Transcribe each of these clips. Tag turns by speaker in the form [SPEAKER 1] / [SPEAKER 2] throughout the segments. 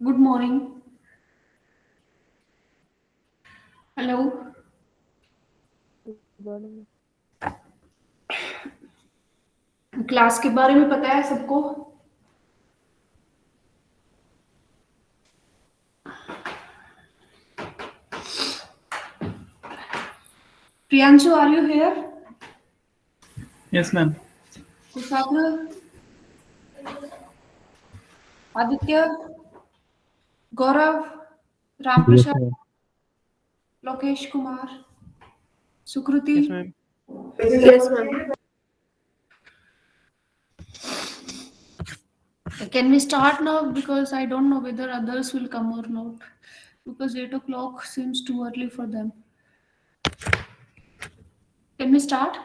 [SPEAKER 1] Good morning. Hello.
[SPEAKER 2] Morning.
[SPEAKER 1] Class के बारे में पता है सबको? Priyanshu, are you here?
[SPEAKER 3] Yes, ma'am.
[SPEAKER 1] Kushagra, Aditya, Gaurav,
[SPEAKER 4] Yes,
[SPEAKER 1] Ramprasad,
[SPEAKER 4] ma'am.
[SPEAKER 1] Lokesh Kumar, Sukriti.
[SPEAKER 3] Yes, ma'am.
[SPEAKER 2] Yes, ma'am.
[SPEAKER 1] Can we start now? Because I don't know whether others will come or not. Because 8 o'clock seems too early for them. Can we start?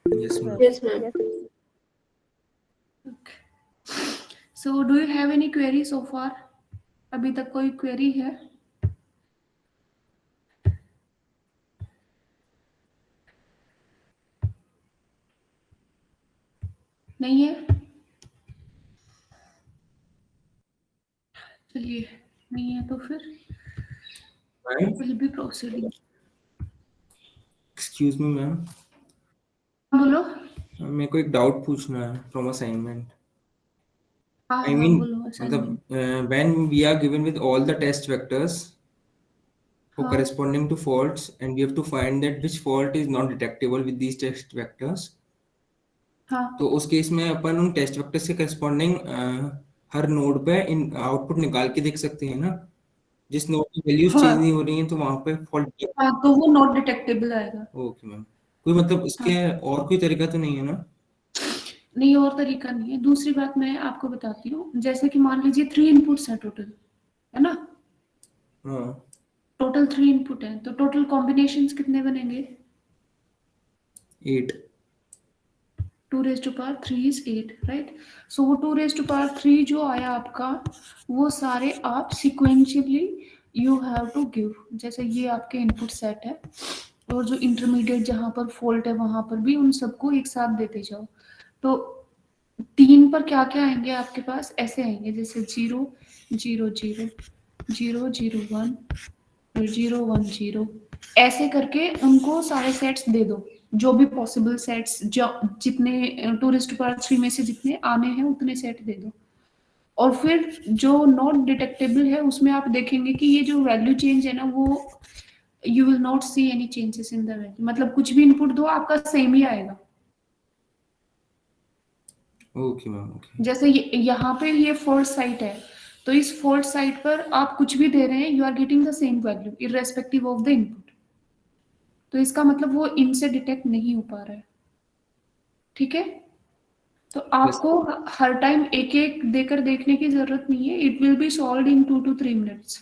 [SPEAKER 5] Yes, ma'am.
[SPEAKER 2] Yes, ma'am.
[SPEAKER 4] Yes.
[SPEAKER 1] Okay. So, do you have any query so far? अभी तक कोई query है? नहीं है? चलिए, नहीं है तो फिर
[SPEAKER 5] Ma'am,
[SPEAKER 1] will be proceeding.
[SPEAKER 5] excuse me, ma'am.
[SPEAKER 1] बोलो.
[SPEAKER 5] मेरे को एक डाउट पूछना है फ्रॉम असाइनमेंट.
[SPEAKER 1] हाँ
[SPEAKER 5] I
[SPEAKER 1] हाँ
[SPEAKER 5] mean,
[SPEAKER 1] बोलो
[SPEAKER 5] मतलब
[SPEAKER 1] assignment.
[SPEAKER 5] when we are given with all the test vectors for
[SPEAKER 1] हाँ
[SPEAKER 5] corresponding to faults, and we have to find that which fault is not detectable with these test vectors.
[SPEAKER 1] हाँ
[SPEAKER 5] तो उस case में अपन उन test vector से corresponding हर node पे इन output निकाल के देख सकते हैं ना. जिस नोड की वैल्यूज चेंज नहीं
[SPEAKER 1] हाँ
[SPEAKER 5] हो रही हैं तो वहां पे फॉल्ट.
[SPEAKER 1] हाँ तो वो नॉट डिटेक्टेबल आएगा.
[SPEAKER 5] Okay ma'am. कोई मतलब
[SPEAKER 1] हाँ
[SPEAKER 5] इसके और कोई तरीका तो नहीं है ना?
[SPEAKER 1] नहीं, और तरीका नहीं है. दूसरी बात मैं आपको बताती हूँ. जैसे कि मान लीजिए 3 इनपुट्स है टोटल, है ना?
[SPEAKER 5] हाँ.
[SPEAKER 1] टोटल 3 इनपुट है तो टोटल कॉम्बिनेशंस कितने बनेंगे?
[SPEAKER 5] 8.
[SPEAKER 1] 2 raised to power 3 is 8, right? So वो 2 raised to power 3 जो आया आपका, वो सारे आप sequentially you have to give. जैसे ये आपके इनपुट सेट है, और जो इंटरमीडिएट जहां पर फॉल्ट है वहां पर भी उन सबको एक साथ देते जाओ. तो 3 पर क्या क्या आएंगे आपके पास? ऐसे आएंगे जैसे 0 0 0 0 0 1 0 1 0, ऐसे करके उनको सारे सेट्स दे दो. जो भी पॉसिबल सेट्स, जो जितने 2 raised to power 3 में से जितने आने हैं उतने सेट दे दो. और फिर जो नॉट डिटेक्टेबल है उसमें आप देखेंगे कि ये जो वैल्यू चेंज है ना, वो you will not see any changes in the value. मतलब कुछ भी इनपुट दो आपका सेम ही आएगा.
[SPEAKER 5] Okay ma'am. ओके.
[SPEAKER 1] जैसे यहाँ पे ये फॉल्ट साइट है, तो इस फॉल्ट साइट पर आप कुछ भी दे रहे हैं, you are getting the same value irrespective of the input. तो इसका मतलब वो इनसे डिटेक्ट नहीं हो पा रहा है. ठीक है? तो
[SPEAKER 5] Yes.
[SPEAKER 1] आपको हर टाइम एक एक देकर देखने की जरूरत नहीं है. It will B solve in 2 to 3 minutes.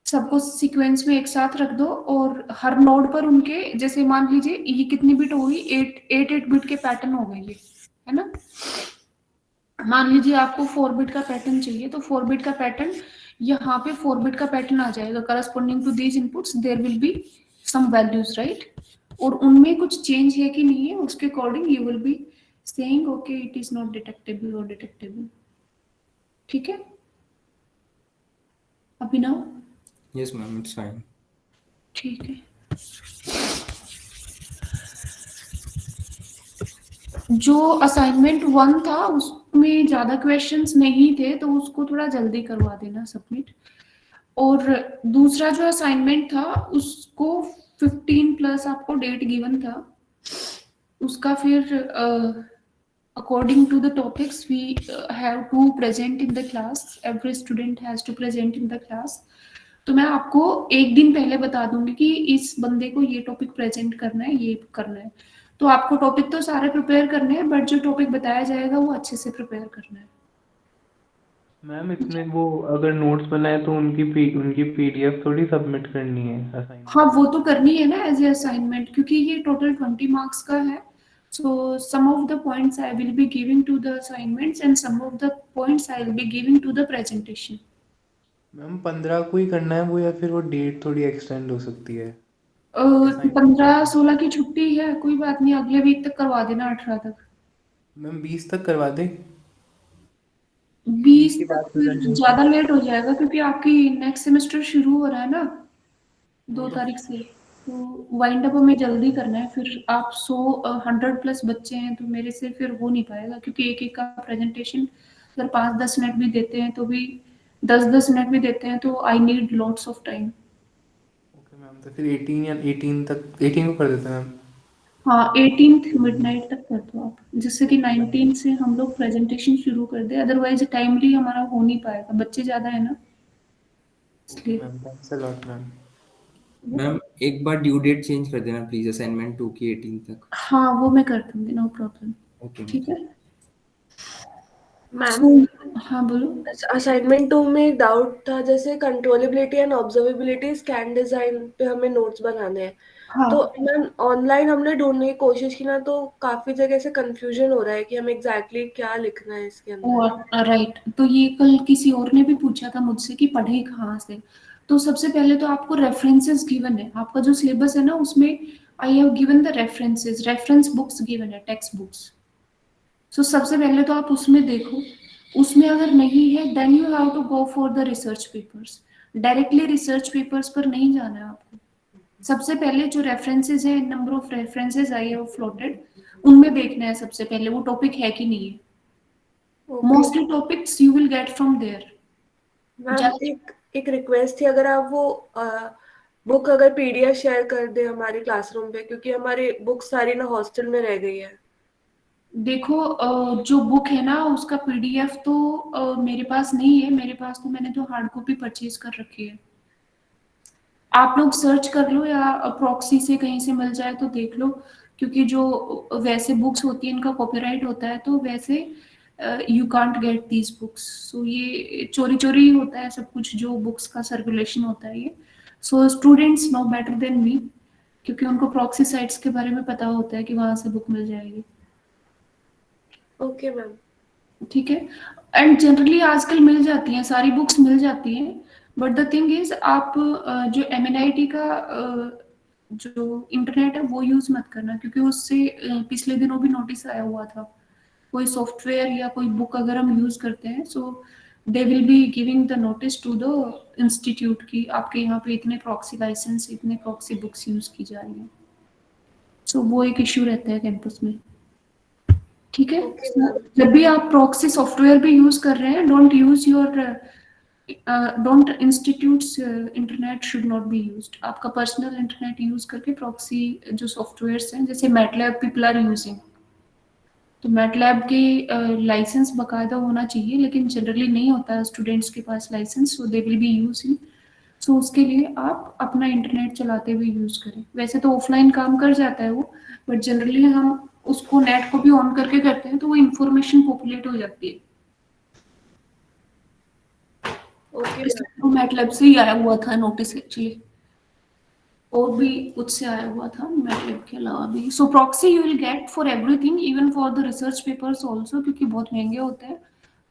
[SPEAKER 1] सबको सीक्वेंस में एक साथ रख दो और हर नोड पर उनके, जैसे मान लीजिए ये कितनी बिट होगी, 8 बिट के पैटर्न हो गए ये, है ना? मान लीजिए आपको 4 बिट का पैटर्न चाहिए, तो 4 बिट का पैटर्न, यहाँ पे 4 बिट का पैटर्न आ जाएगा. Corresponding to these inputs there will be some values, right? और उनमें कुछ चेंज है कि नहीं है, उसके according you will be saying okay it is not detectable और डिटेक्टेबल. ठीक है अभिनव?
[SPEAKER 5] Yes, ma'am. It's fine.
[SPEAKER 1] ठीक है. जो असाइनमेंट 1 था उसमें ज्यादा क्वेश्चंस नहीं थे, तो उसको थोड़ा जल्दी करवा देना सबमिट. और दूसरा जो असाइनमेंट था उसको 15 प्लस आपको डेट गिवन था. उसका फिर according to the topics we have to present in the class. Every student has to present in the class. तो मैं आपको एक दिन पहले बता दूंगी कि इस बंदे को ये टॉपिक प्रेजेंट करना है, ये करना है. तो आपको टॉपिक तो सारे प्रिपेयर करने हैं, बट जो टॉपिक बताया जाएगा वो अच्छे से प्रिपेयर करना है.
[SPEAKER 3] मैम इसमें वो अगर नोट्स बनाए तो उनकी पीडीएफ थोड़ी सबमिट करनी है
[SPEAKER 1] हाँ
[SPEAKER 3] असाइनमेंट.
[SPEAKER 1] वो तो करनी है ना एज ए असाइनमेंट, क्योंकि ये टोटल 20 मार्क्स का है. So some of the points I will be giving to the assignments and some of the points I will be giving to the presentation.
[SPEAKER 3] Ma'am 15 को ही करना है वो, या फिर वो डेट थोड़ी एक्सटेंड हो सकती है असाइनमेंट?
[SPEAKER 1] 15-16 की छुट्टी है, कोई बात नहीं, अगले वीक तक करवा देना, 18 तक.
[SPEAKER 3] मैम 20 तक करवा दे.
[SPEAKER 1] 20
[SPEAKER 3] की
[SPEAKER 1] तक
[SPEAKER 3] बात
[SPEAKER 1] फिर
[SPEAKER 3] प्रेजेंटेशन।
[SPEAKER 1] ज्यादा लेट हो जाएगा क्योंकि आपकी नेक्स्ट सेमेस्टर शुरू हो रहा है ना 2 तारीख से, तो वाइंड अप हमें जल्दी करना है। फिर आप 100 प्लस बच्चे हैं तो मेरे से फिर हो नहीं पाएगा, क्योंकि एक एक का प्रेजेंटेशन अगर 5-10 मिनट भी देते हैं तो भी 10-10 मिनट भी देते हैं तो I need lots of time.
[SPEAKER 3] Okay ma'am, तो फिर 18 या 18 तक, 18 को कर देते हैं मैम।
[SPEAKER 1] हाँ 18th मिडनाइट तक कर दो आप, जिससे कि 19 से हम लोग प्रेजेंटेशन शुरू कर दे, अदरवाइज टाइमली हमारा हो नहीं पाएगा, बच्चे ज्यादा है ना
[SPEAKER 3] ओके
[SPEAKER 1] इसलिए।
[SPEAKER 3] Ma'am, thanks a lot ma'am.
[SPEAKER 5] Ma'am एक बार ड्यू डेट चेंज कर देना प्लीज, असाइनमेंट 2 की 18 तक।
[SPEAKER 1] हाँ वो मैं कर दूंगी, नो प्रॉब्लम।
[SPEAKER 5] ओके
[SPEAKER 1] ठीक
[SPEAKER 5] मैम।
[SPEAKER 1] है।
[SPEAKER 2] मैम,
[SPEAKER 1] सो हाँ बोलो।
[SPEAKER 2] असाइनमेंट 2 में एक डाउट था, जैसे controllability and observability scan design पे हमें नोट्स बनाने हैं।
[SPEAKER 1] हाँ
[SPEAKER 2] तो मैम ऑनलाइन हमने ढूंढने की कोशिश की ना, तो काफी जगह से कंफ्यूजन हो रहा है कि हमें एग्जैक्टली क्या लिखना है इसके अंदर।
[SPEAKER 1] और राइट, तो ये कल किसी और ने भी पूछा था मुझसे कि पढ़े कहाँ से। तो सबसे पहले तो आपको रेफरेंसेस गिवन है, आपका जो सिलेबस है ना उसमें I have given the references, reference books given है, टेक्स्ट बुक्स। सो सबसे पहले तो आप उसमें देखो, उसमें अगर नहीं है then you have to go for the research papers. Directly research papers पर नहीं जाना है आपको। सबसे पहले जो रेफरेंसेस है, number of references I have floated, उनमें देखना है सबसे पहले वो टॉपिक है कि नहीं है।
[SPEAKER 2] Okay
[SPEAKER 1] mostly topics you will get from there.
[SPEAKER 2] Ma'am, एक एक रिक्वेस्ट थी, अगर आप वो बुक अगर पीडीएफ शेयर कर दे हमारे क्लासरूम पे, क्योंकि हमारी बुक सारी ना हॉस्टल में रह गई है।
[SPEAKER 1] देखो जो बुक है ना उसका पीडीएफ तो मेरे पास नहीं है, मेरे पास तो मैंने तो हार्ड कॉपी परचेज कर रखी है। आप लोग सर्च कर लो या प्रॉक्सी से कहीं से मिल जाए तो देख लो, क्योंकि जो वैसे बुक्स होती है इनका कॉपीराइट होता है, तो वैसे you can't get these books. So ये चोरी चोरी होता है सब कुछ, जो बुक्स का सर्कुलेशन होता है ये। So students know better than me, क्योंकि उनको प्रॉक्सी साइट्स के बारे में पता होता है कि वहां से बुक मिल जाएगी।
[SPEAKER 2] Okay ma'am.
[SPEAKER 1] ठीक है। एंड जनरली आजकल मिल जाती हैं, सारी बुक्स मिल जाती हैं। बट द थिंग इज आप जो MNIT का जो इंटरनेट है वो यूज मत करना, क्योंकि उससे पिछले दिनों भी नोटिस आया हुआ था। कोई सॉफ्टवेयर या कोई बुक अगर हम यूज करते हैं, so they will be giving the notice to the institute की आपके यहाँ पे इतने प्रॉक्सी लाइसेंस, इतने प्रॉक्सी बुक्स यूज की जा रही हैं। सो वो एक इश्यू रहता है कैंपस में। ठीक है।
[SPEAKER 2] Okay
[SPEAKER 1] So,
[SPEAKER 2] ma'am.
[SPEAKER 1] जब भी आप प्रॉक्सी सॉफ्टवेयर भी यूज कर रहे हैं, don't use your don't institutes internet should not be used. आपका पर्सनल इंटरनेट यूज करके प्रॉक्सी जो सॉफ्टवेयर्स हैं, जैसे मैटलैब पीपल आर यूजिंग, तो मैटलैब के लाइसेंस बकायदा होना चाहिए, लेकिन जनरली नहीं होता है स्टूडेंट्स के पास licence, so they will be using. So उसके लिए आप अपना इंटरनेट चलाते हुए यूज करें। वैसे तो ऑफलाइन काम कर जाता है वो, बट जनरली हम उसको नेट को भी ऑन करके करते हैं तो वो इंफॉर्मेशन पॉपुलेट हो जाती है।
[SPEAKER 2] Okay ma'am.
[SPEAKER 1] इसलिए तो मैटलैब से ही आया हुआ था नोटिस एक्चुअली, और भी कुछ से आया हुआ था मैटलैब के अलावा भी। So proxy you will get for everything, even for the research papers also, क्योंकि बहुत महंगे होते हैं,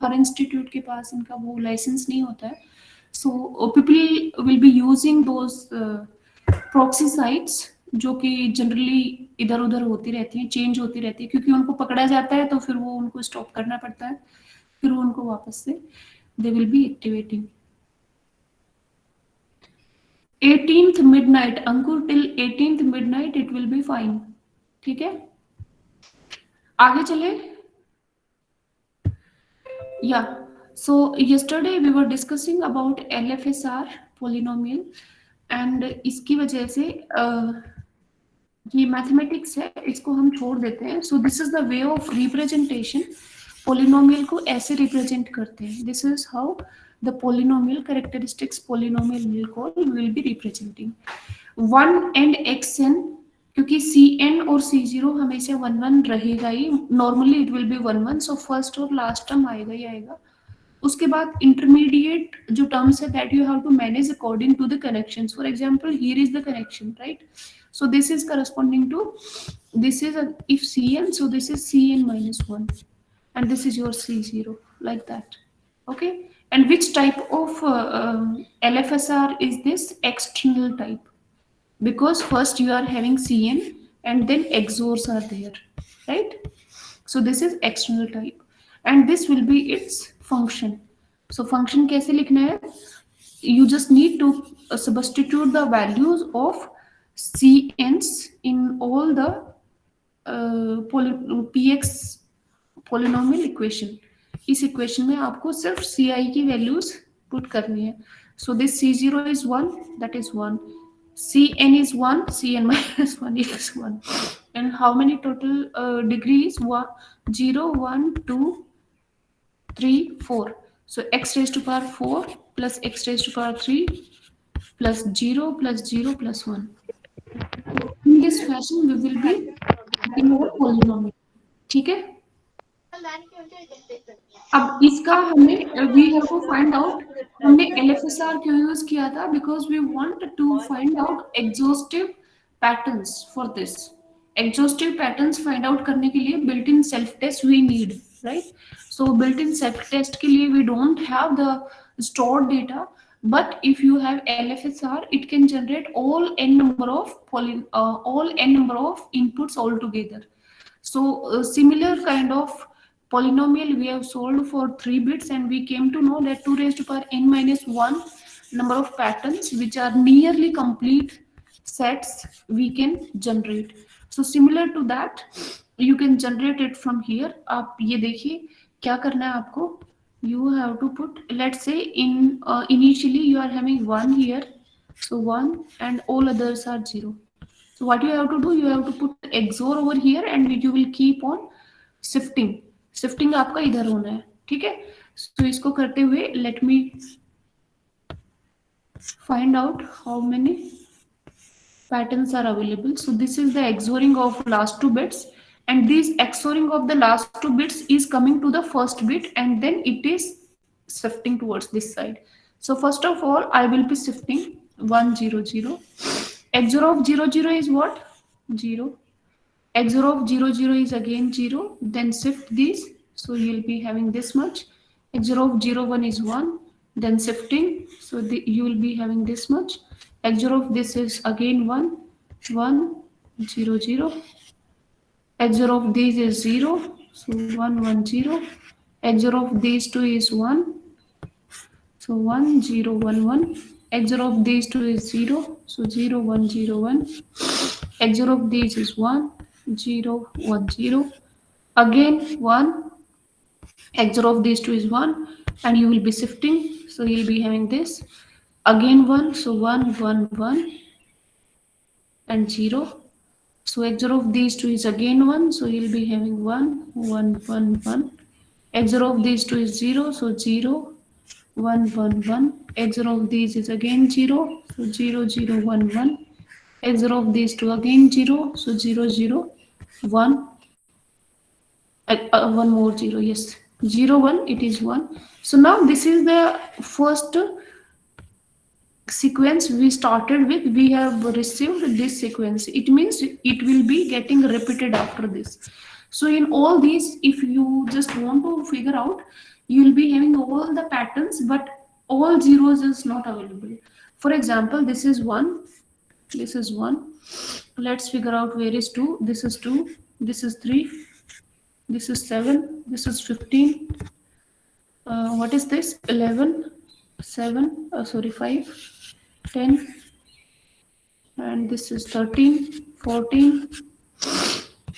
[SPEAKER 1] हर इंस्टीट्यूट के पास इनका वो लाइसेंस नहीं होता है। So people will be using those proxy sites, जो कि जनरली इधर उधर होती रहती हैं, चेंज होती रहती है, क्योंकि उनको पकड़ा जाता है तो फिर वो उनको स्टॉप करना पड़ता है, फिर वो उनको वापस से दे will B activating. 18th midnight, Ankur, till 18th midnight it will be fine। ठीक है, आगे चले। या so yesterday we were discussing about LFSR polynomial, and इसकी वजह से ये मैथमेटिक्स है, इसको हम छोड़ देते हैं। So this is the way of representation, polynomial को ऐसे रिप्रेजेंट करते हैं। This is how the polynomial characteristics polynomial will be representing 1 and xn, क्योंकि cn और c0 हमेशा 1 1 रहेगा ही, normally it will be 1 1, so first और लास्ट टर्म आएगा ही आएगा। उसके बाद इंटरमीडिएट जो टर्म्स है that you have to manage according to the connections. For example here is the connection, right? So this is corresponding to, this is if cn, so this is cn minus 1, and this is your c0, like that. Okay, and which type of LFSR is this? External type, because first you are having cn and then XORs are there, right? So this is external type, and this will be its function. So function कैसे लिखना है? You just need to substitute the values of cn's in all the px polynomial equation. इस equation में आपको सिर्फ ci की values put करनी है. So this c0 is 1, that is 1. Cn is 1, Cn minus 1 is 1. And how many total degrees? 0, 1, 2, 3, 4. So x raised to power 4 plus x raised to power 3 plus 0 plus 0 plus 1. In this fashion, we will be getting more polynomial. ठीक है? अब इसका हमें we have to find out, हमने LFSR क्यों use किया था? Because we want to find out exhaustive patterns for this. Exhaustive patterns find out करने के लिए built-in self-test we need, right? So built-in self-test के लिए we don't have the stored data, but if you have LFSR, it can generate all n number of inputs all together. So similar kind of polynomial we have solved for 3 bits, and we came to know that 2 raised to power n minus 1 number of patterns which are nearly complete sets we can generate. So similar to that you can generate it from here. आप ये देखिए क्या करना है आपको. You have to put, let's say in initially you are having 1 here, so 1 and all others are 0. So what you have to do, you have to put XOR over here and you will keep on shifting. Shifting आपका इधर होना है, ठीक है? So इसको करते हुए let me find out how many patterns are available. So this is the XORing of last 2 bits, and this XORing of the last 2 bits is coming to the first bit and then it is shifting towards this side. So first of all I will be shifting 1 0 0. XOR of 0 0 is what? 0. XOR of 0 0 is again 0. Then shift these, so you will be having this much. XOR of 0 1 is 1. Then shifting, so you will be having this much. XOR of this is again 1 1 0 0. XOR of these is 0, so 1 1 0. XOR of these two is 1, so 1 0 1 1. XOR of these two is 0, so 0 1 0 1. XOR of these is 1 0 1 0. Again 1. XOR of these two is 1, and you will be shifting, so you will be having this again 1, so 1 1 1 and 0. So XOR of these two is again 1, so you'll be having 1 1 1 1. XOR of these two is 0, so 0 1 1 1. XOR of these is again 0, so 0 0 1 1. XOR of these two again 0, so 0 0 1. One more 0, yes, 0 1, it is 1. So now this is the first sequence we started with. We have received this sequence. It means it will be getting repeated after this. So in all these, if you just want to figure out, you will be having all the patterns, but all zeros is not available. For example, this is 1, this is 1. Let's figure out where is 2. This is 2, this is 3, this is 7, this is 15. What is this? 11, 7, 5, 10, and this is 13, 14,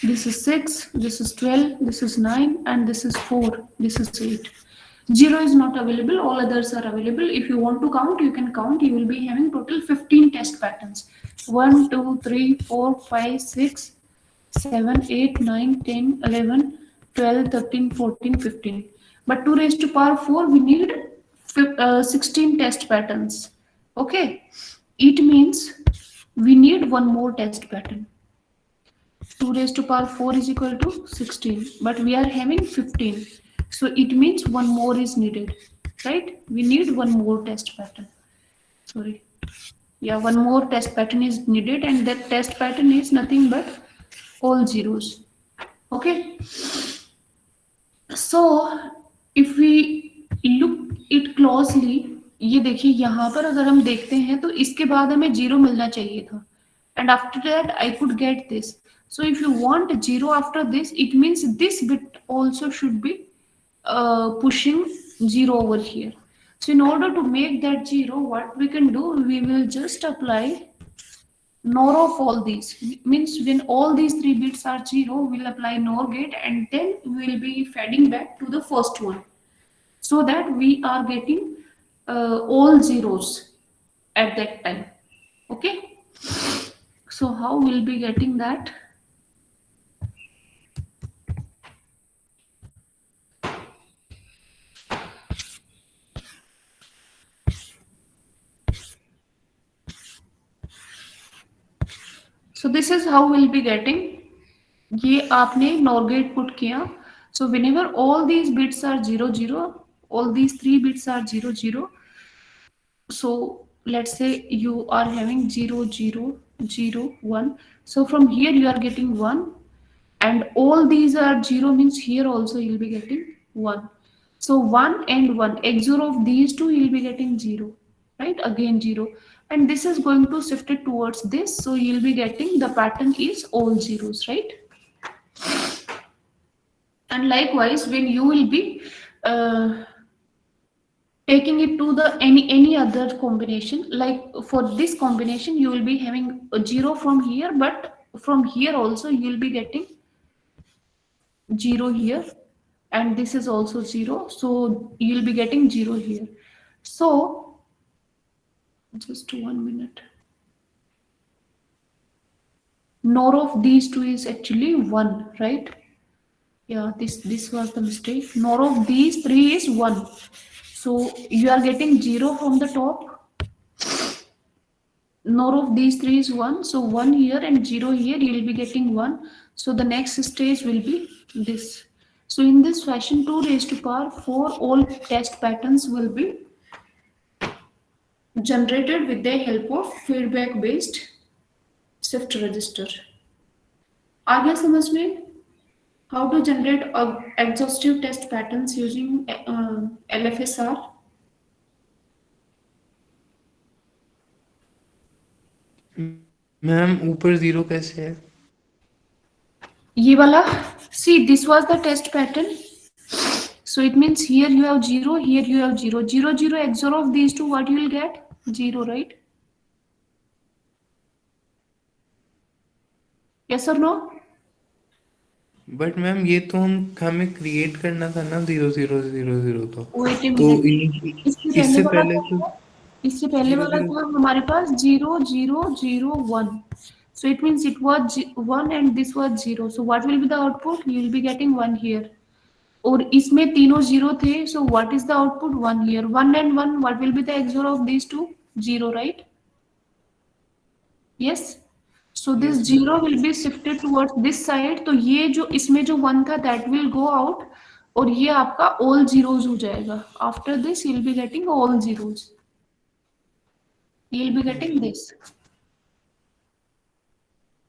[SPEAKER 1] this is 6, this is 12, this is 9, and this is 4, this is 8. 0 is not available, all others are available. If you want to count, you can count. You will be having total 15 test patterns. 1, 2, 3, 4, 5, 6, 7, 8, 9, 10, 11, 12, 13, 14, 15. But 2 raised to power 4, we need 16 test patterns. Okay, it means we need one more test pattern. 2 raised to power 4 is equal to 16, but we are having 15. So it means one more is needed, right? We need one more test pattern. Sorry. Yeah, one more test pattern is needed, and that test pattern is nothing but all zeros. Okay. So if we look it closely, ये देखिए यहाँ पर अगर हम देखते हैं तो इसके बाद हमें 0 मिलना चाहिए था, and after that I could get this. So if you want 0 after this, it means this bit also should be pushing 0 over here. So in order to make that 0, what we can do, we will just apply NOR of all these. Means when all these 3 bits are 0, we'll apply NOR gate and then we'll be feeding back to the first one, so that we are getting all zeros at that time. Okay. So how we'll be getting that? So this is how we'll be getting. ये आपने NOR gate put किया. So whenever all these bits are 0 0, all these 3 bits are 0 0. So let's say you are having 0 0 0 1. So from here you are getting 1, and all these are 0, means here also you'll be getting 1. So 1 and 1, XOR of these two, you'll be getting 0, right? Again 0, and this is going to shift it towards this, so you'll be getting the pattern is all zeros, right? And likewise, when you will be taking it to the any other combination, like for this combination, you will be having a 0 from here, but from here also you will be getting 0 here, and this is also 0, so you'll be getting 0 here. So just 1 minute. NOR of these two is actually 1, right? Yeah, this was the mistake. NOR of these 3 is 1. So you are getting 0 from the top. NOR of these 3 is 1. So 1 here and 0 here, you will be getting 1. So the next stage will be this. So in this fashion, 2 raised to power 4 all test patterns will be generated with the help of feedback based shift register. आ गया समझ में? How to generate exhaustive test patterns using LFSR?
[SPEAKER 3] Ma'am ऊपर 0 कैसे है?
[SPEAKER 1] ये वाला, see, this was the test pattern. So it means here you have 0, here you have 0. 0 0 XOR of these two, what you will get? 0, right? Yes or no?
[SPEAKER 3] But ma'am ये तो हमें create करना था ना 0 0 0 0 तो
[SPEAKER 1] Wait a
[SPEAKER 3] तो
[SPEAKER 1] minute.
[SPEAKER 3] इससे पहले तो
[SPEAKER 1] इससे पहले वाला था हमारे पास 0 0 0 1. So it means it was 1 and this was 0. So what will be the output? You will be getting 1 here. और इसमें तीनों 0 थे. So what is the output? 1 here. 1 and 1. What will be the XOR of these two? 0, right? Yes. So this 0 will be shifted towards this side. तो ये जो इसमें जो 1 था, that will go out. और ये आपका all zeros हो जाएगा. After this, you'll be getting all zeros. You'll be getting this.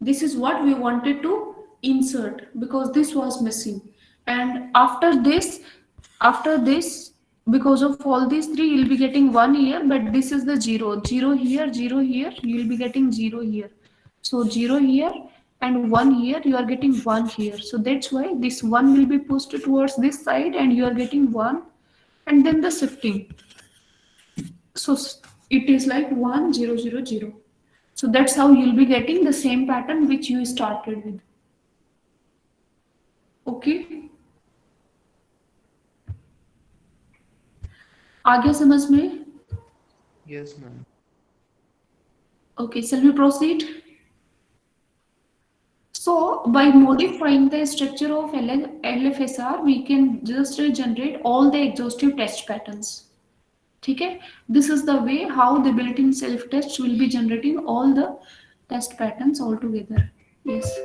[SPEAKER 1] This is what we wanted to insert because this was missing. And after this, because of all these 3, you'll be getting 1 here, but this is the 0. 0 here, 0 here, you'll be getting 0 here. So 0 here and 1 here, you are getting 1 here. So that's why this 1 will be pushed towards this side and you are getting 1, and then the shifting. So it is like 1 0 0 0. So that's how you'll be getting the same pattern which you started with. Okay. आगे समझ में?
[SPEAKER 3] Yes ma'am.
[SPEAKER 1] Okay, shall we proceed? So by modifying the structure of LFSR, we can just generate all the exhaustive test patterns. ठीक है? This is the way how the built-in self-test will be generating all the test patterns all together. Yes.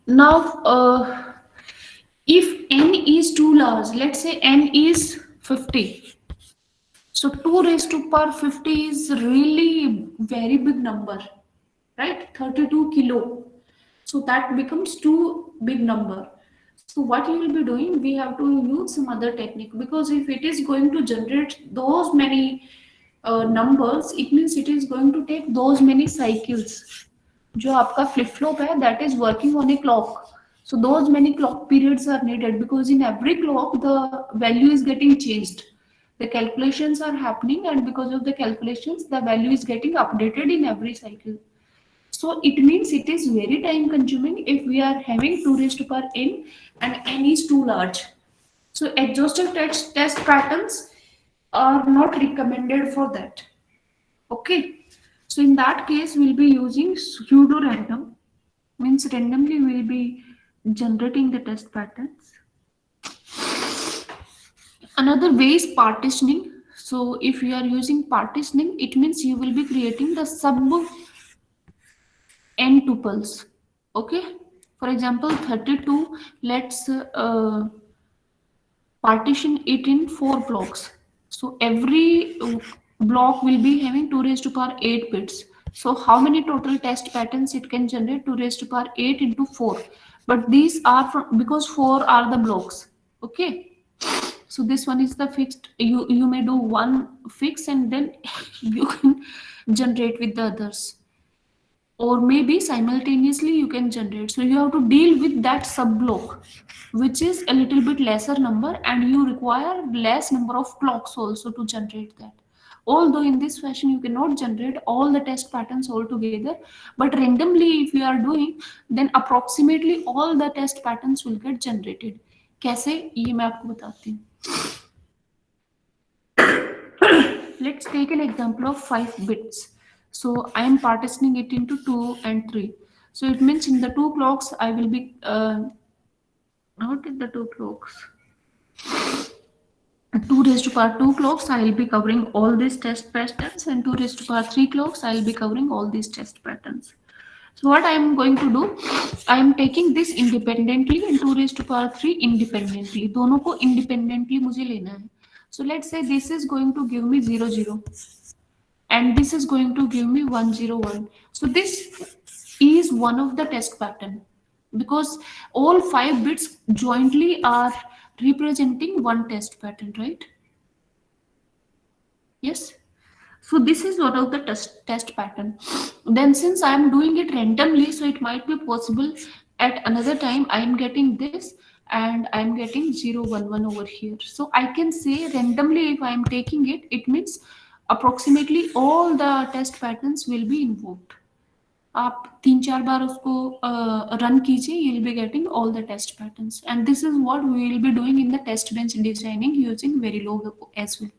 [SPEAKER 1] Now, if n is too large, let's say n is 50. So 2 raised to power 50 is really very big number, right? 32 kilo. So that becomes too big number. So what you will be doing, we have to use some other technique, because if it is going to generate those many numbers, it means it is going to take those many cycles. जो आपका flip flop है, that is working on a clock. So those many clock periods are needed, because in every clock the value is getting changed. The calculations are happening, and because of the calculations the value is getting updated in every cycle. So it means it is very time consuming if we are having 2 raised to power n and n is too large. So exhaustive test patterns are not recommended for that. Okay. So in that case, we'll be using pseudo random, means randomly we'll be generating the test patterns. Another way is partitioning. So if you are using partitioning, it means you will be creating the sub n tuples. Okay. For example, 32, let's partition it in 4 blocks. So every block will be having 2 raised to power 8 bits. So how many total test patterns it can generate? 2 raised to power 8 into 4. But these are from, because 4 are the blocks. Okay. So this one is the fixed. You may do one fix and then you can generate with the others. Or maybe simultaneously you can generate. So you have to deal with that sub block, which is a little bit lesser number, and you require less number of clocks also to generate that. Although in this fashion you cannot generate all the test patterns all together, but randomly if you are doing, then approximately all the test patterns will get generated. कैसे, ये मैं आपको बताती हूँ. Let's take an example of 5 bits. So I am partitioning it into 2 and 3. So it means in the 2 clocks I will be not in the 2 clocks. 2 raised to power 2 clocks I will be covering all these test patterns, and 2 raised to power 3 clocks I will be covering all these test patterns. So what I am going to do, I am taking this independently and 2 raised to power 3 independently. दोनों को independently मुझे लेना है. So let's say this is going to give me 0 0 and this is going to give me 1 0 1. So this is one of the test pattern, because all 5 bits jointly are representing one test pattern, right? Yes. So this is one of the test pattern. Then since I am doing it randomly, so it might be possible at another time I am getting this and I am getting 0 1 1 over here. So I can say randomly if I am taking it, it means approximately all the test patterns will be invoked. आप 3-4 बार उसको run कीजिए, you will be getting all the test patterns, and this is what we will be doing in the test bench designing using Verilog as well.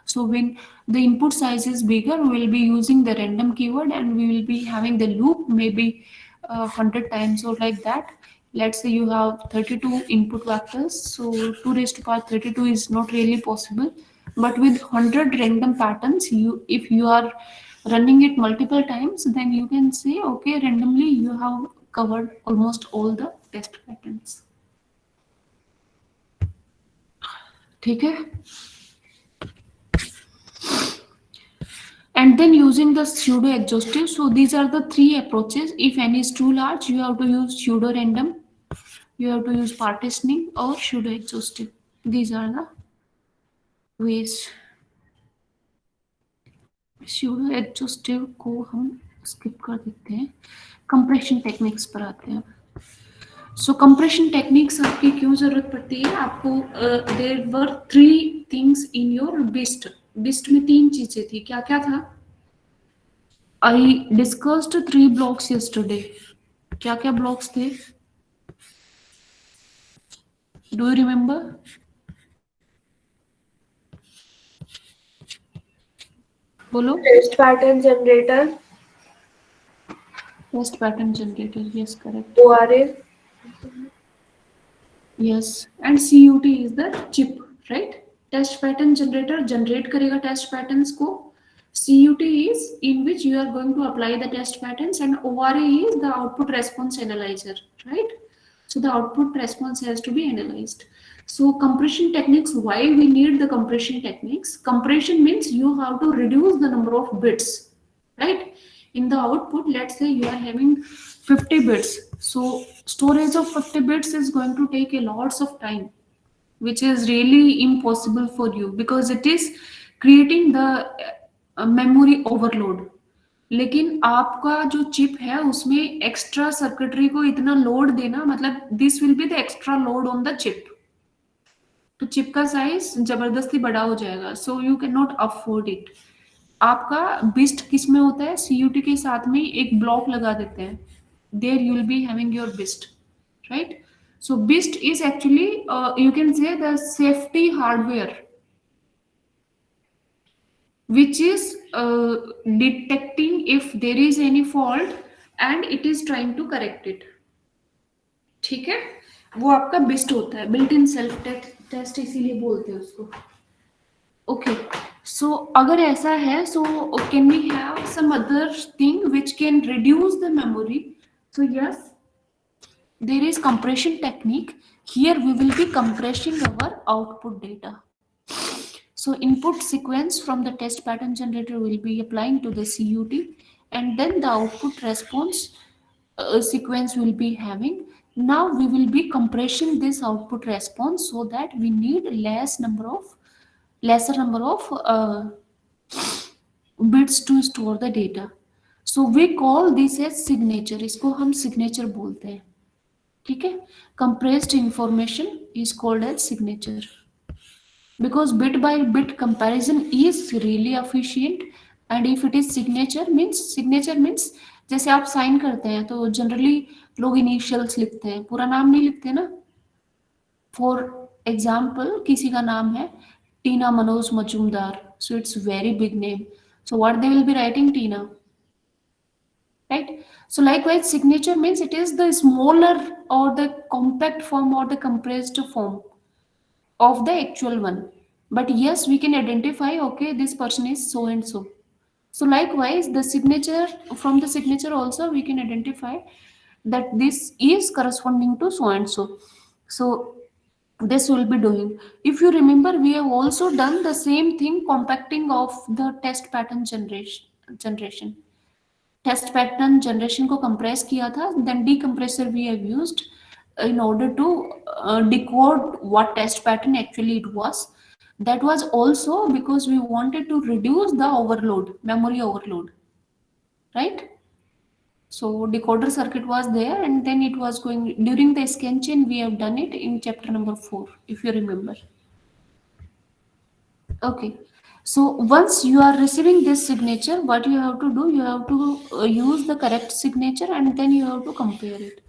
[SPEAKER 1] So when the input size is bigger, we will be using the random keyword and we will be having the loop maybe 100 times or like that. Let's say you have 32 input vectors, so 2 raised to power 32 is not really possible. But with 100 random patterns, if you are running it multiple times, then you can say, okay, randomly you have covered almost all the test patterns. ठीक है? And then using the pseudo exhaustive. So these are the 3 approaches. If n is too large, you have to use pseudo random, you have to use partitioning, or pseudo exhaustive. These are the ways. Pseudo exhaustive को हम skip कर देते हैं. Compression techniques पर आते हैं. So compression techniques आपकी क्यों जरूरत पड़ती है? आपको there were 3 things in your BIST. BIST में 3 चीजें थी. क्या क्या था? I discussed 3 blocks yesterday. क्या क्या blocks थे? Do you remember? बोलो.
[SPEAKER 2] Test pattern generator.
[SPEAKER 1] Test pattern generator. Yes, correct.
[SPEAKER 2] ORA.
[SPEAKER 1] Yes, and CUT is the chip, right? Test pattern generator generate करेगा test patterns को. CUT is in which you are going to apply the test patterns, and ORA is the output response analyzer, right? So the output response has to be analyzed. So compression techniques, why we need the compression techniques? Compression means you have to reduce the number of bits, right? In the output, let's say you are having 50 bits. So storage of 50 bits is going to take a lots of time, which is really impossible for you because it is creating the memory overload. लेकिन आपका जो chip है उसमें extra circuitry को इतना load देना, मतलब this will be the extra load on the chip, तो चिप का साइज जबरदस्ती बड़ा हो जाएगा, so you can not afford it. आपका बिस्ट किस में होता है, सीयूटी के साथ में एक ब्लॉक लगा देते हैं, there you will be having your BIST, right. So BIST is actually you can say the safety hardware which is detecting if there is any fault and it is trying to correct it, ठीक है। वो आपका बिस्ट होता है, built in self test इसीलिए बोलते हैं उसको। ओके, सो अगर ऐसा है, so can we have some other thing which can reduce the memory, so yes there is compression technique. Here we will be compressing our output data. So input sequence from the test pattern generator will be applying to the CUT, and then the output response sequence will be having. Now we will be compressing this output response so that we need lesser number of bits to store the data. So we call this as signature. इसको हम signature बोलते हैं, ठीक है। Compressed information is called as signature. Because bit by bit comparison is really efficient, and if it is signature means जैसे आप sign करते हैं तो जनरली लोग इनिशियल्स लिखते हैं, पूरा नाम नहीं लिखते ना। फॉर एग्जाम्पल किसी का नाम है Tina Manoj Majumdar, so it's very big name, so what they will be writing Tina, right? So likewise signature means it is the smaller or the compact form or the compressed form of the actual one, but yes we can identify, okay, this person is so and so. So likewise the signature, from the signature also we can identify that this is corresponding to so and so. So this will be doing, if you remember we have also done the same thing, compacting of the test pattern generation test pattern generation को compress किया था, then decompressor we have used in order to decode what test pattern actually it was. That was also because we wanted to reduce the overload, memory overload, right? So decoder circuit was there, and then it was going during the scan chain. We have done it in chapter number 4, if you remember. Okay, so once you are receiving this signature, what you have to do, you have to use the correct signature and then you have to compare it.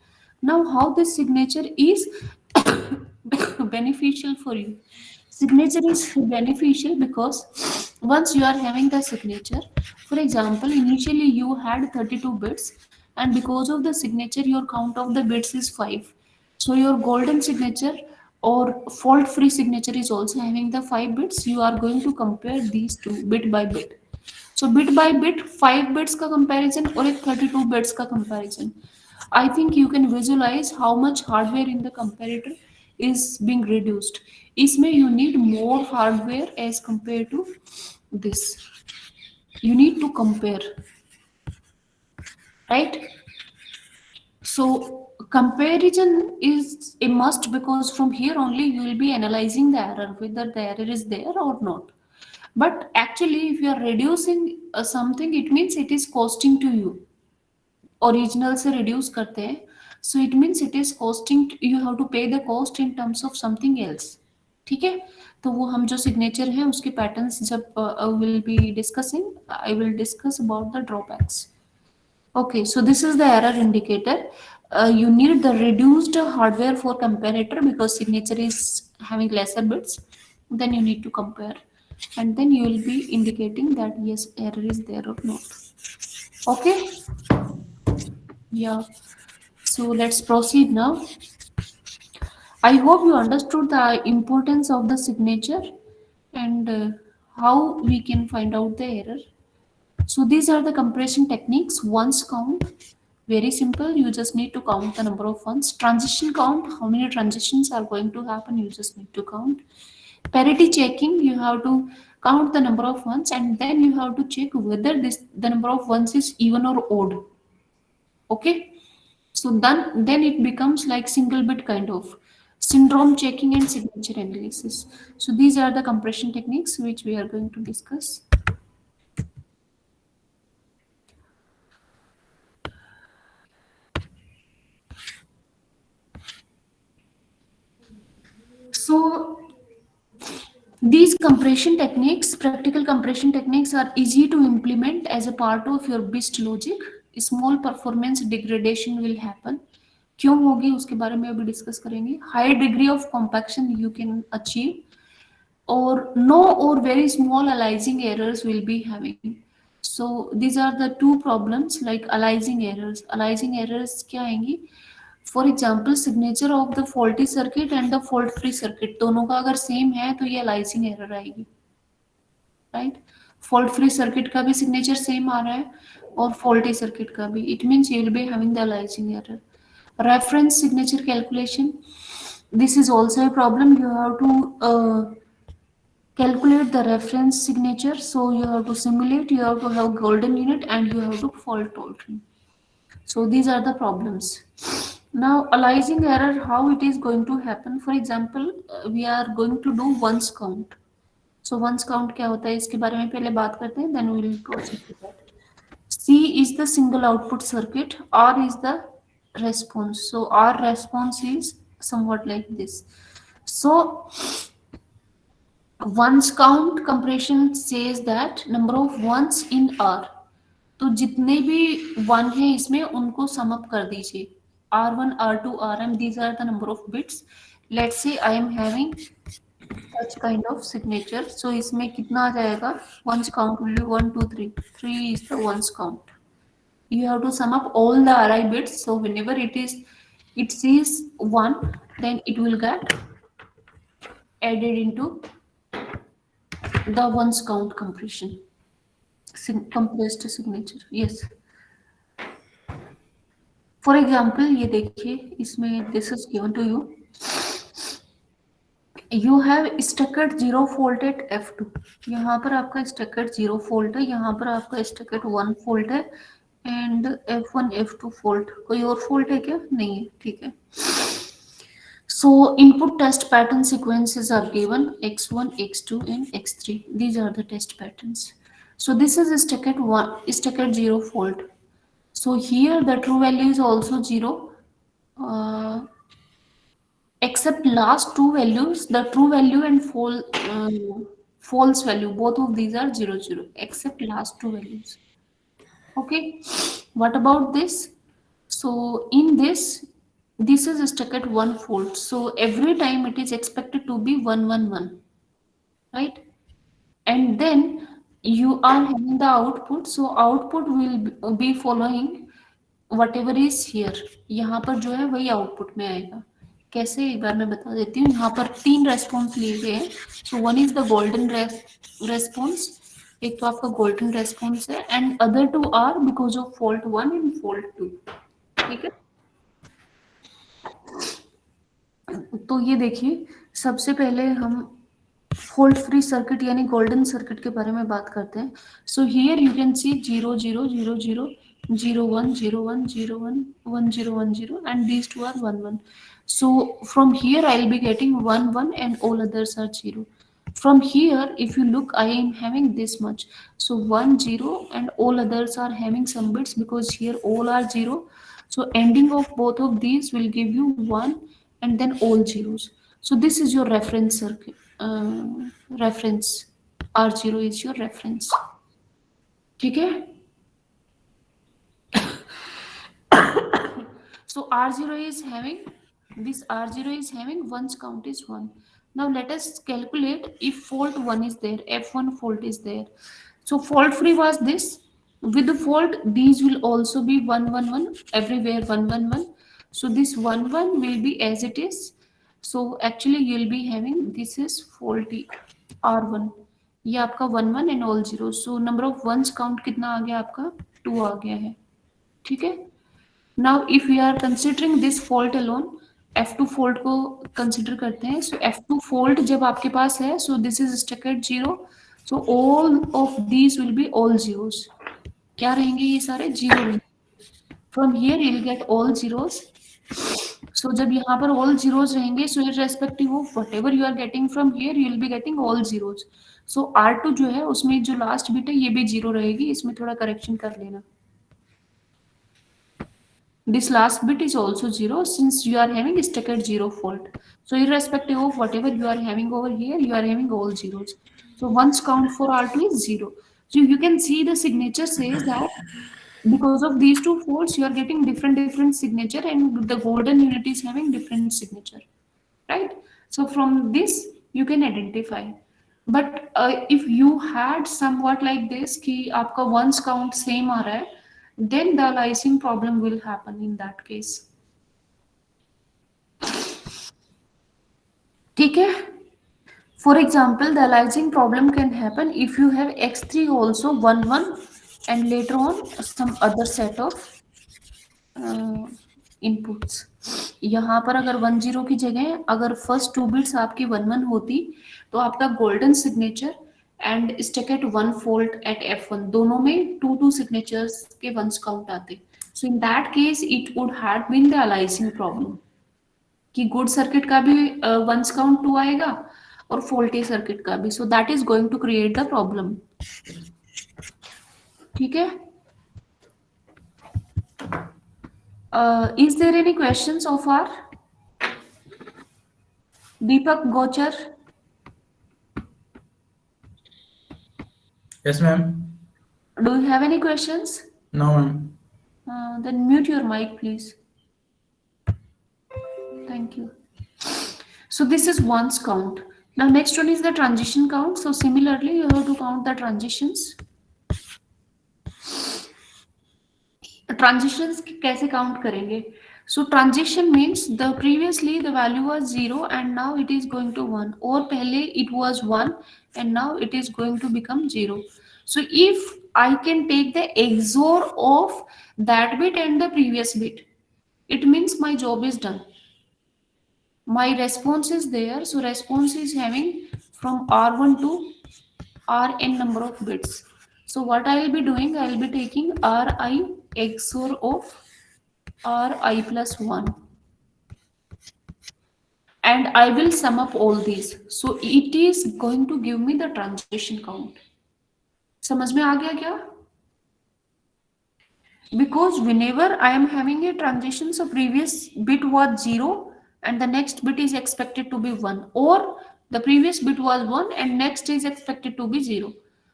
[SPEAKER 1] Now how this signature is beneficial for you? Signature is beneficial because once you are having the signature, for example initially you had 32 bits, and because of the signature your count of the bits is 5, so your golden signature or fault free signature is also having the 5 bits. You are going to compare these two bit by bit. So bit by bit 5 bits का comparison और एक 32 bits का comparison. I think you can visualize how much hardware in the comparator is being reduced. इसमें you need more hardware as compared to this. You need to compare, right? So comparison is a must, because from here only you will be analyzing the error, whether the error is there or not. But actually if you are reducing something, it means it is costing to you. Original से reduce करते हैं, so it means it is costing, you have to pay the cost in terms of something else, ठीक है। तो वो हम जो signature है उसके पैटर्न्स जब will be discussing, I will discuss about the drawbacks. Okay, so this is the error indicator. You need the reduced hardware for comparator because signature is having lesser bits. Then you need to compare, and then you will be indicating that yes, error is there or not. Okay. Yeah. So let's proceed now. I hope you understood the importance of the signature and how we can find out the error. So these are the compression techniques. Ones count, very simple. You just need to count the number of ones. Transition count, how many transitions are going to happen, you just need to count. Parity checking, you have to count the number of ones and then you have to check whether the number of ones is even or odd. Okay, so then it becomes like single bit kind of. Syndrome checking and signature analysis. So these are the compression techniques which we are going to discuss. So these compression techniques, practical compression techniques, are easy to implement as a part of your BIST logic. Small performance degradation will happen. क्यों होगी उसके बारे में अभी discuss करेंगे. High degree of compaction you can achieve, or no or very small aliasing errors will be having. So these are the two problems like aliasing errors. Aliasing errors क्या आएंगी? For example signature of the faulty circuit and the fault free circuit दोनों का अगर same है तो ये aliasing error आएगी, right. Fault free circuit का भी सिग्नेचर सेम आ रहा है और फॉल्टी सर्किट का भी. It means you will be having the aliasing error. Reference signature calculation, this is also a problem. You have to calculate the reference signature, so you have to simulate, you have to have golden unit, and you have to fault tolerant. So these are the problems. Now aliasing error, how it is going to happen? For example, we are going to do ones count. So ones count क्या होता है इसके बारे में पहले बात करते हैं, then we will proceed to that. C is the single output circuit, R is the response. So our response is somewhat like this. So ones count compression says that number of ones in R. तो जितने भी one है इसमें उनको sum up कर दीजिए. R1, R2, Rm, these are the number of bits. Let's say I am having such kind of signature. So इसमें कितना आ जाएगा? Ones count will be 1, 2, 3. 3 is the ones count. You have to sum up all the Ri bits. So whenever it sees 1, then it will get added into the ones count compression. Compressed signature. Yes. For example, ये देखिए इसमें this is given to you. You have stackered 0 fault at F2. यहाँ पर आपका stackered 0 fault है, यहाँ पर आपका stackered 1 fault है, and F1, F2 fault. कोई और fault है क्या? नहीं है, ठीक है. So input test pattern sequences are given x1, x2, and x3. These are the test patterns. So this is stackered 0 fault. So here the true value is also 0, except last two values, the true value and false value, both of these are 0, 0, except last two values. Okay, what about this? So in this is stackered 1 fault. So every time it is expected to be 1, 1, 1, right? And then you are having the output. So output will be following whatever is here. यहाँ पर जो है वही output में आएगा. कैसे, एक बार मैं बता देती हूँ. यहाँ पर 3 रेस्पॉन्स लिए गए हैं. So one is the golden response, एक तो आपका गोल्डन रेस्पॉन्स है, and other 2 are because of fault 1 and fault 2. ठीक है. तो ये देखिए, सबसे पहले हम फॉल्ट फ्री सर्किट यानी गोल्डन सर्किट के बारे में बात करते हैं. So here you can see 0, 0, 0, 0, 0, 1, 0, 1, 0, 1, 1, 0, 1, 0, and these two are 1, 1. So from here I'll be getting 1, 1, and all others are 0. From here, if you look, I am having this much. So 1, 0, and all others are having some bits because here all are 0. So ending of both of these will give you 1 and then all zeros. So this is your reference circuit. Reference R0 is your reference. ठीक है. So R0 is having this. R0 is having ones count is 1. Now let us calculate if fault 1 is there, F1 fault is there. So fault free was this. With the fault, these will also be 1, 1, 1, everywhere 1, 1, 1. So this 1, 1 will be as it is. So actually you will be having, this is faulty R1. ये आपका 1, 1 and all zeros. So number of ones count कितना आ गया आपका? 2 आ गया है. ठीक है. Now if we are considering this fault alone, F2 fault को consider करते हैं. So F2 fault जब आपके पास है, so this is stackered 0. So all of these will be all zeros. क्या रहेंगे ये सारे? 0 रहेंगे. From here you will get all zeros. So जब यहाँ पर all zeros रहेंगे, so irrespective of whatever you are getting from here, you will be getting all zeros. So R2 जो है उसमें जो last bit है ये भी 0 रहेगी. इसमें थोड़ा correction कर लेना. This last bit is also 0 since you are having stack at 0 fault. So irrespective of whatever you are having over here, you are having all zeros. So one's count for R2 is 0. So you can see the signature says that because of these two faults, you are getting different signature, and the golden unit is having different signature, right? So from this you can identify. But if you had somewhat like this कि आपका ones count same आ रहा है, then the aliasing problem will happen in that case. ठीक है? For example, the aliasing problem can happen if you have x3 also 1 1 and later on some other set of inputs. यहाँ पर अगर 1 0 की जगह अगर फर्स्ट 2 बिट्स आपकी 1 1 होती तो आपका golden signature and stuck at 1 fault at F1 दोनों में 2 2 सिग्नेचर्स के वंस काउंट आते. So in that case it would had been the aliasing problem कि गुड सर्किट का भी वंस काउंट 2 आएगा और फॉल्टी सर्किट का भी. So that is going to create the problem. ठीक है? Is there any questions so far? Deepak Gochar?
[SPEAKER 4] Yes, ma'am.
[SPEAKER 1] Do you have any questions?
[SPEAKER 4] No, ma'am.
[SPEAKER 1] Then mute your mic, please. Thank you. So this is ones count. Now next one is the transition count. So similarly, you have to count the transitions. Transitions कैसे count करेंगे? So transition means the previously the value was 0 and now it is going to 1, और पहले it was 1 and now it is going to become 0. So if I can take the XOR of that bit and the previous bit, it means my job is done. My response is there. So response is having from R1 to Rn number of bits. So what I will be doing, I will be taking Ri XOR of Ri plus 1 and I will sum up all these. So it is going to give me the transition count. समझ में आ गया क्या? Because whenever I am having a transition, so previous bit was 0 and the next bit is expected to be 1, or the previous bit was 1 and next is expected to be 0.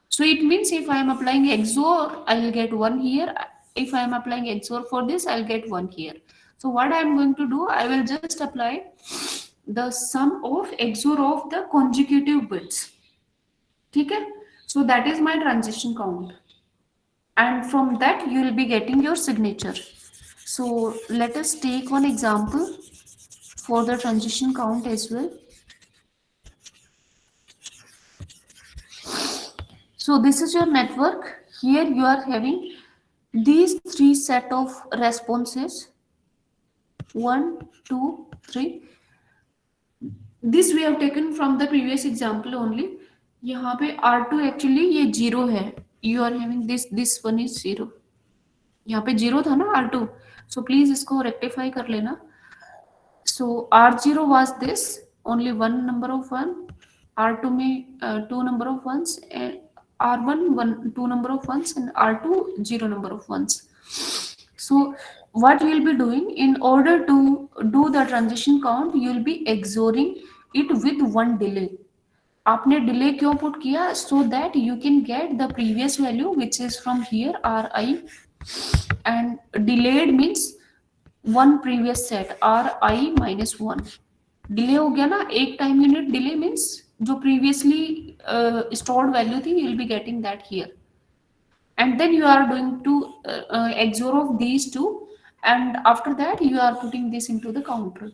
[SPEAKER 1] So it means if I am applying XOR, I will get 1 here. If I am applying XOR for this, I'll get 1 here. So what I am going to do, I will just apply the sum of XOR of the consecutive bits. ठीक है? So that is my transition count. And from that you will be getting your signature. So let us take one example for the transition count as well. So this is your network. Here you are having these 3 set of responses, 1 2 3. This we have taken from the previous example only. यहाँ पे R2 actually ये 0 है. You are having this one is 0. यहाँ पे 0 था ना R2. So please इसको rectify कर लेना. So R0 was this, only one number of 1. R2 में 2 number of 1s, and R1 2 number of 1s, and R2 0 number of 1s. So what you will be doing in order to do the transition count, you will be XORing it with one delay. आपने delay क्यों put किया? So that you can get the previous value which is from here Ri, and delayed means one previous set Ri minus 1. Delay हो गया ना, एक time unit delay means जो previously stored value थी, you will be getting that here. And then you are going to XOR of these two, and after that you are putting this into the counter.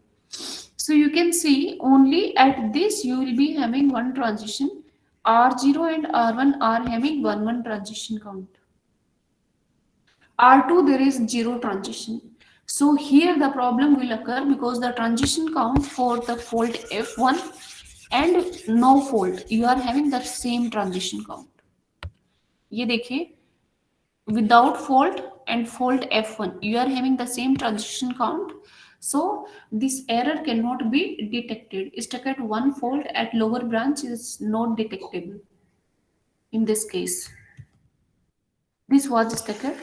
[SPEAKER 1] So you can see only at this you will be having one transition. R0 and R1 are having 1 1 transition count. R2 there is 0 transition. So here the problem will occur because the transition count for the fault F1 and no fault, you are having the same transition count. ये देखिए, without fault and fault F1, you are having the same transition count. So this error cannot be detected. Stuck at 1 fault at lower branch is not detectable in this case. This was stuck at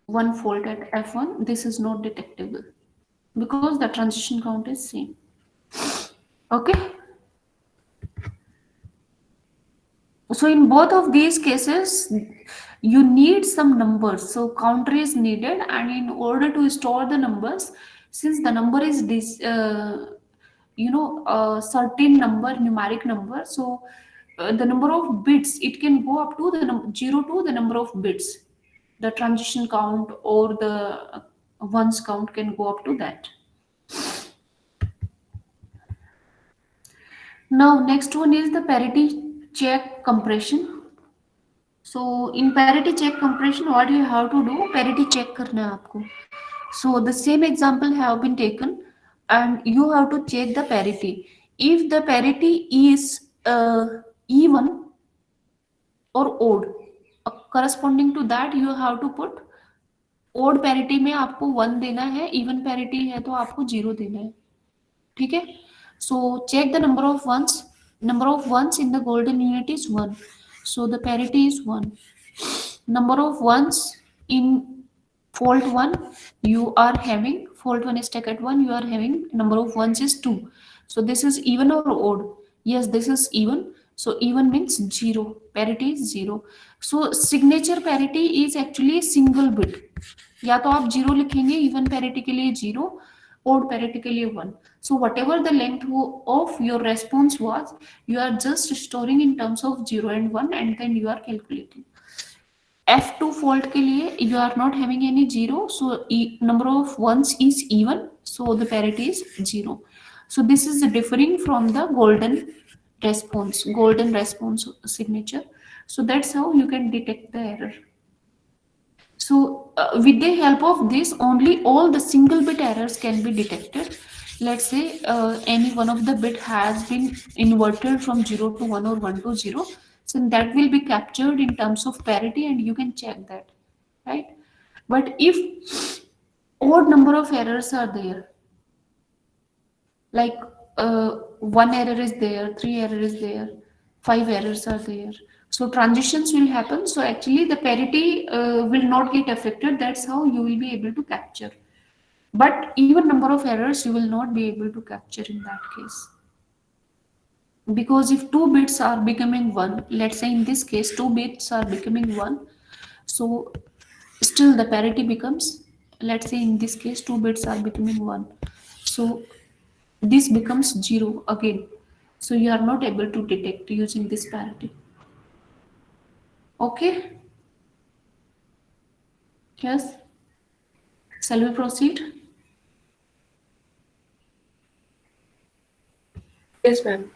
[SPEAKER 1] one fault at F1, this is not detectable because the transition count is same. Okay. So in both of these cases, you need some numbers, so counter is needed, and in order to store the numbers, since the number is this a certain number, numeric number, so the number of bits, it can go up to the 0 to the number of bits, the transition count or the ones count can go up to that. Now next one is the parity check compression. So in parity check compression, what you have to do, parity check करना है आपको. So the same example have been taken, and you have to check the parity. If the parity is even or odd, corresponding to that you have to put odd parity में आपको 1 देना है, even parity है तो आपको 0 देना है. ठीक है. So check the number of ones. Number of ones in the golden unit is 1. So the parity is 1. Number of ones in fault 1 you are having, fault 1 is stack at 1, you are having number of ones is 2. So this is even or odd? Yes, this is even. So even means 0, parity is 0. So signature parity is actually single bit. या तो आप 0 लिखेंगे even parity के लिए 0, odd parity के लिए 1. So whatever the length of your response was, you are just storing in terms of 0 and 1, and then you are calculating. F2 fault के लिए you are not having any 0, so number of ones is even, so the parity is 0. So this is differing from the golden response signature. So that's how you can detect the error. So with the help of this, only all the single bit errors can be detected. Let's say any one of the bit has been inverted from 0 to 1 or 1 to 0. So that will be captured in terms of parity, and you can check that, right? But if odd number of errors are there, like 1 error is there, 3 error is there, 5 errors are there, so transitions will happen. So actually the parity will not get affected. That's how you will be able to capture. But even number of errors you will not be able to capture in that case, because if 2 bits are becoming 1, let's say in this case 2 bits are becoming 1, so still the parity becomes, let's say in this case 2 bits are becoming 1, so this becomes 0 again. So you are not able to detect using this parity. Okay. Yes. Shall we proceed?
[SPEAKER 2] Yes, ma'am.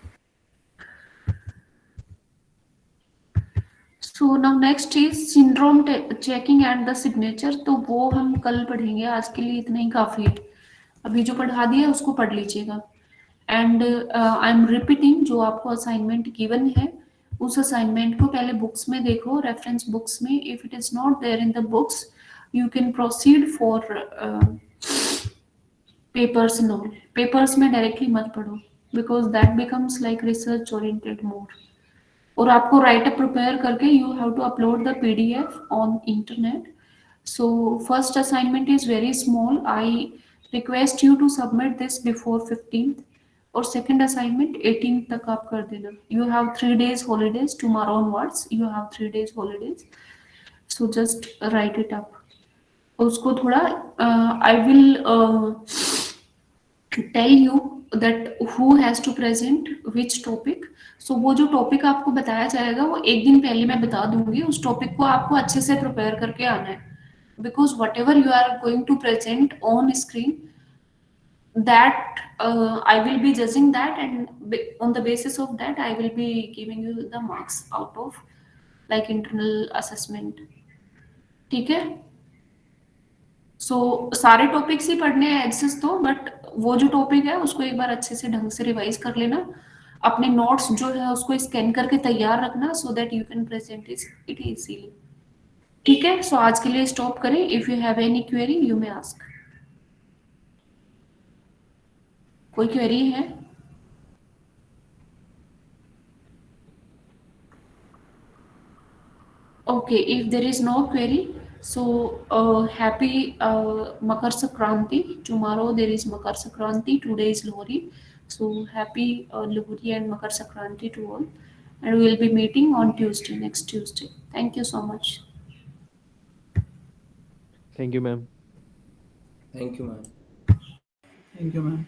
[SPEAKER 1] So now next is syndrome checking and the signature. तो वो हम कल पढ़ेंगे, आज के लिए इतना ही काफी है. अभी जो पढ़ा दिया है उसको पढ़ लीजिएगा. एंड आई एम रिपीटिंग, जो आपको असाइनमेंट गिवन है उस असाइनमेंट को पहले बुक्स में देखो, रेफरेंस बुक्स में. If it is not there in the books, you can proceed for papers. No, papers में डायरेक्टली मत पढ़ो, because that becomes like research oriented more. और आपको राइटअप प्रिपेयर करके you have to upload the PDF on internet. So first assignment is very small. I request you to submit this before 15th. और second assignment 18th तक आप कर देना. You have 3 days holidays. Tomorrow onwards you have 3 days holidays. So just write it up. उसको थोड़ा I will tell you that who has to present which topic. So वो जो topic आपको बताया जाएगा वो एक दिन पहले मैं बता दूंगी. उस टॉपिक को आपको अच्छे से प्रिपेयर करके आना है, because whatever you are going to present on screen, that I will be judging that, and on the basis of that I will be giving you the marks out of like internal assessment. ठीक है. सो सारे topics ही पढ़ने हैं address तो, but वो जो topic है उसको एक बार अच्छे से ढंग से रिवाइज कर लेना. अपने नोट्स जो है उसको स्कैन करके तैयार रखना, so that you can present it easily. ठीक है. सो आज के लिए स्टॉप करें. If you have any query you may ask. कोई क्वेरी है? Okay, if there is no query So happy Makar Sankranti. Tomorrow there is Makar Sankranti, today is Lohri. So happy Lohri and Makar Sankranti to all, and we will be meeting on Tuesday, next Tuesday. Thank you so much.
[SPEAKER 3] Thank you, ma'am.
[SPEAKER 5] Thank you, ma'am.
[SPEAKER 4] Thank you, ma'am.